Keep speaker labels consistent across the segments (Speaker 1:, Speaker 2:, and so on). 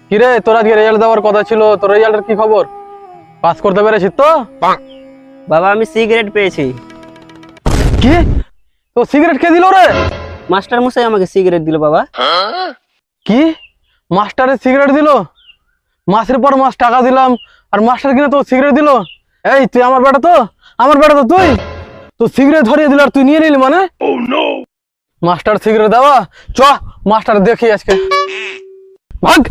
Speaker 1: কিরে, তোর আজকে রেজাল্ট দেওয়ার কথা ছিল, তোর রেজাল্টের কি খবর? পাস করতে পেরেছিস তো?
Speaker 2: বাবা আমি সিগারেট পেয়েছি।
Speaker 1: কি? তো সিগারেট কে দিল রে?
Speaker 2: মাস্টার মশাই আমাকে সিগারেট দিল বাবা।
Speaker 1: কি? মাস্টারের সিগারেট দিল? মাসের পর মাস টাকা দিলাম আর মাস্টার কিনা তো সিগারেট দিল? এই তুই আমার বেটা তো, আমার বেটা তো তুই, তো সিগারেট ধরিয়ে দিল আর তুই নিয়ে নিলি মানে? মাস্টার সিগারেট দেওয়া, চ মাস্টার দেখি আজকে। ভাগ।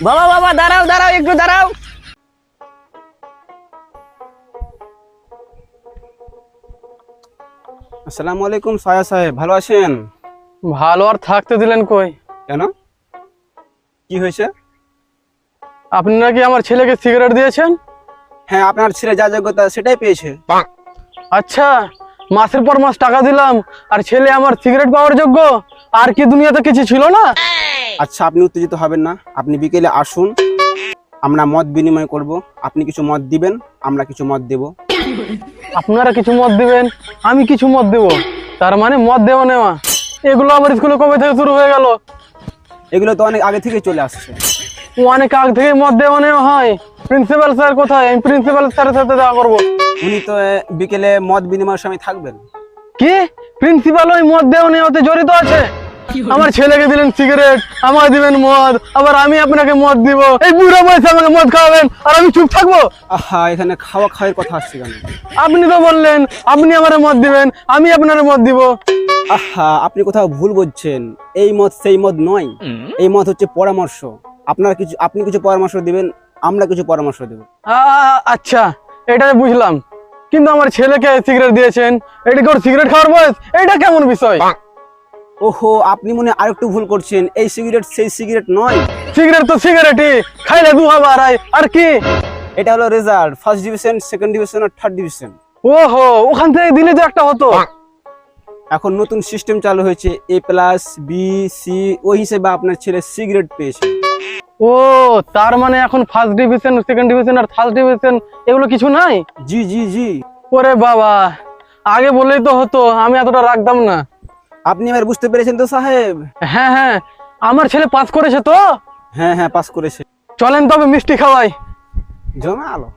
Speaker 2: বাবা বাবা দাঁড়াও দাঁড়াও একটু দাঁড়াও।
Speaker 3: আসসালামু আলাইকুম সায়া সাহেব, ভালো আছেন?
Speaker 1: ভালো আর থাকতে দিলেন কই?
Speaker 3: কেন, কি হয়েছে?
Speaker 1: আপনি নাকি আমার ছেলেকে সিগারেট দিয়েছেন?
Speaker 3: হ্যাঁ, আপনার ছেলে যা যোগ্যতা সেটাই পেয়েছে।
Speaker 1: আচ্ছা, মাসের পর মাস টাকা দিলাম আর ছেলে আমার সিগারেট পাওয়ার যোগ্য? আর কি দুনিয়াতে কিছু ছিল না?
Speaker 3: আচ্ছা, আপনি উত্তেজিত হবেন না, আপনি বিকেলে আসুন, আমরা মত বিনিময় করব। আপনি কিছু মত দিবেন, আমরা কিছু মত দেব।
Speaker 1: আপনারা কিছু মত দিবেন, আমি কিছু মত দেব, তার মানে মত দেওয়া নেওয়া? এগুলো আবার স্কুলে কবে থেকে শুরু হয়ে গেল?
Speaker 3: এগুলো তো অনেক আগে থেকে চলে আসছে।
Speaker 1: অনেক আগ থেকে মত দেওয়া নেওয়া হয়। প্রিন্সিপাল স্যার কোথায়? আমি প্রিন্সিপাল স্যারের সাথে দেখা করবো।
Speaker 3: উনি তো বিকেলে মত বিনিময়ের সময় থাকবেন।
Speaker 1: কি? প্রিন্সিপাল ওই মদ দেওয়া নেওয়াতে জড়িত আছে? আমার ছেলেকে দিলেন সিগারেট, আমাকে দিবেন মদ, আবার আমি আপনাকে মদ দিব? এই বুড়ো বয়সে আমাকে মদ খাওয়াবেন আর আমি চুপ থাকবো?
Speaker 3: আহা, এখানে খাওয়া খাওয়ার কথা আসছে কেন?
Speaker 1: আপনি তো বললেন আপনি আমার মদ দিবেন, আমি আপনার মদ দিব।
Speaker 3: আহা, আপনি কোথাও ভুল বুঝছেন। এই মত সেই মত নয়, এই মত হচ্ছে পরামর্শ। আপনি কিছু পরামর্শ দিবেন, আমরা কিছু পরামর্শ দেব।
Speaker 1: আচ্ছা, এটা বুঝলাম, কিন্তু আমার ছেলেকে সিগারেট দিয়েছেন, এটা কি ওর সিগারেট খাওয়ার বয়স? এটা কেমন বিষয়?
Speaker 3: ওহো, আপনি মনে হয় আরেকটু ভুল করছেন। এই সিগারেট সেই সিগারেট নয়।
Speaker 1: সিগারেট তো সিগারেটই, খাইলে দুহা বাড়ায় আর কি?
Speaker 3: এটা হলো result, first division, second division আর থার্ড ডিভিশন।
Speaker 1: ওহো, ওখান থেকে দিলে তো একটা হতো।
Speaker 3: এখন নতুন সিস্টেম চালু হয়েছে, A+, B, C, ওই হিসেবে আপনার ছেলে সিগারেট পেয়েছে।
Speaker 1: ও, তার মানে এখন ফার্স্ট ডিভিশন, সেকেন্ড ডিভিশন আর থার্ড ডিভিশন এগুলো কিছু নাই?
Speaker 3: জি জি জি।
Speaker 1: ওরে বাবা, আগে বললেই তো হতো, আমি এতটা রাখতাম না।
Speaker 3: আপনি এবার বুঝতে পেরেছেন তো সাহেব?
Speaker 1: হ্যাঁ হ্যাঁ, আমার ছেলে পাস করেছে তো?
Speaker 3: হ্যাঁ হ্যাঁ, পাস করেছে।
Speaker 1: চলেন তবে মিষ্টি খাওয়াই।
Speaker 3: জমা আলো।